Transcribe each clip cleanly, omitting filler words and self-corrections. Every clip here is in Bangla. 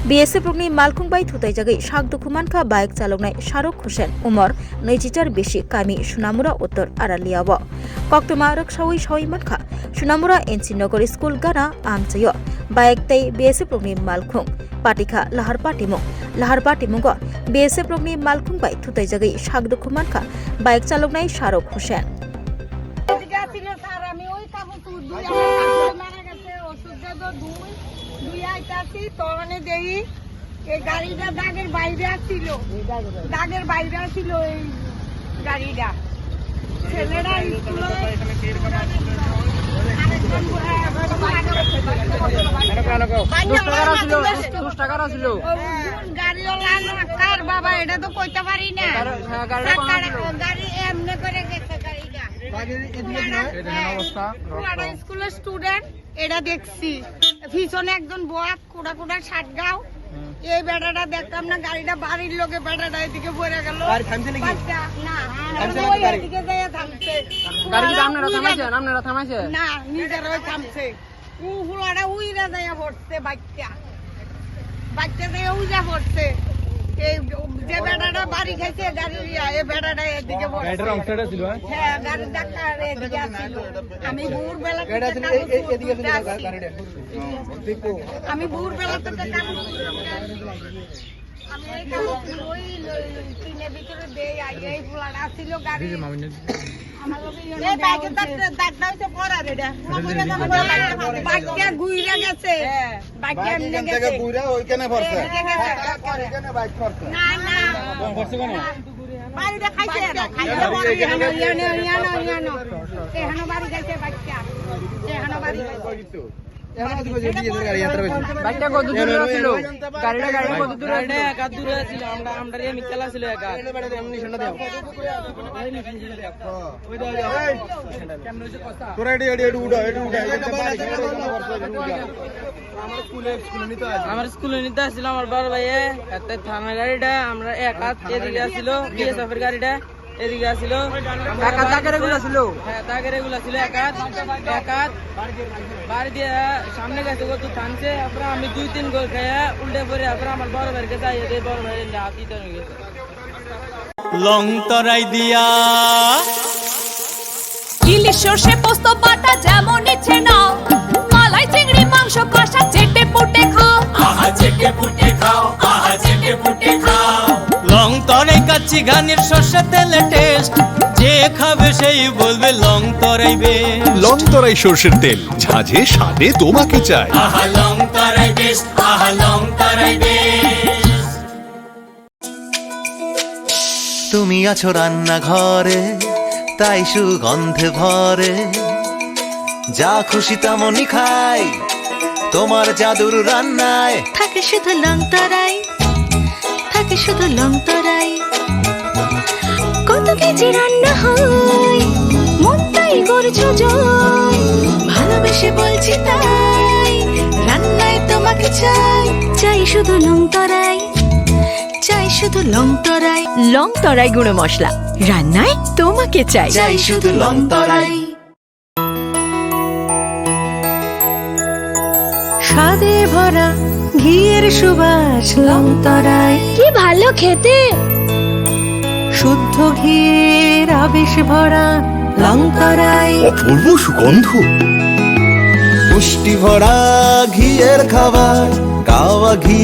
BSF rokni malkhungbai thutaijagui sakdukumanka bike chaloknai Sharok Hussein Umar 20 beshi kami Sunamura Uttor Araliabo koktoma roksawi sawi mankha Sunamura NC Nagar School gana amchayo bike tei BSF rokni malkhung patikha lahar patimungo BSF rokni malkhungbai thutaijagui sakdukumanka bike chaloknai Sharok Hussein গাড়িটা দাগের বাইরে ছিল এই গাড়িটা ছেলেরা বাবা এটা তো কইতে পারি না গাড়ি এমনি করে গেছে গাড়িটা স্কুলের স্টুডেন্ট এটা দেখছি পিছনে একজন বয়াত কোড়া শার্ট গাও এই বেটাটা দেখতাম না গাড়িটা বাড়ির লোকে বেটাটা এদিকে পড়ে গেল না নিজের ওই থামছে ফুলাটা উইরা যাইয়া পড়ছে বাচ্চা যাইয়া উইরা পড়ছে এই যে বেটাটা বাড়ি খাইছে গাড়ির এই বেটাটা এদিকে হ্যাঁ গাড়ির ধাক্কা এদিকে আসছিল আমি ভোরবেলা আমি ভোরবেলা থেকে আমি ওই টিনের ভিতরে দেই এই ফুলাটা আসছিল গাড়ি আমার স্কুলে নিতে আসছিল আমার বড় ভাইয়ে থানা গাড়িটা আমরা এক হাত এদিকে আসছিল BSF এর গাড়িটা এদিকে আসছিল দাগের এগুলো ছিল এক হাত বাড়ি দিয়ে সামনে গেছে কত থামছে তারপরে আমি 2-3 গোল খেয়ে উল্টে পড়ে তারপরে আমার বড় ভাইকে চাই বড় ভাইয়ের হাত দিতে গেছে লং তরাই দিয়া ইলিশ সর্ষে পোস্ত বাটা যেমন ইচ্ছে নাও মালাই চিংড়ি মাংস কষা চেটে পুটে খাও আহা চেটে পুটে খাও লং তরাই কাচ্চি ঘানির সর্ষে তেলে টেস্ট যে খাবে সেই বলবে লং তরাইবে লং তরাই সর্ষের তেল ঝাঁঝে স্বাদে তোমাকে চাই আহা লং তরাই বেস্ট তুমি আছো রান্না ঘরে তাই সুগন্ধে ভরে যা খুশি তেমনই খাই তোমার জাদুর রান্নায় থাকে শুধু লং তরাই কত কেজি রান্না হয় মন তাই করছো জয় ভালোবেসে বলছি তাই রান্নায় তোমাকে চাই শুধু লং তরাই গুঁড়ো মশলা রান্নায় তোমাকে চাই শুধু লং তরাই স্বাদে ভরা ঘিয়ের সুবাস লং তরাই কি ভালো খেতে শুদ্ধ ঘিয়ের আবেশ ভরা লং তরাই অপূর্ব সুগন্ধ পুষ্টি ভরা ঘিয়ের খাবার গাওয়া ঘি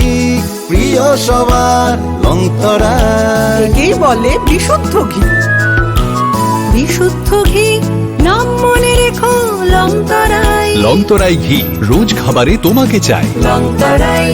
প্রিয় সবার লং তরাই কি বলে বিশুদ্ধ ঘি নাম মনে রেখো লং তরাই ঘি রোজ খাবারে তোমাকে চাই লং তরাই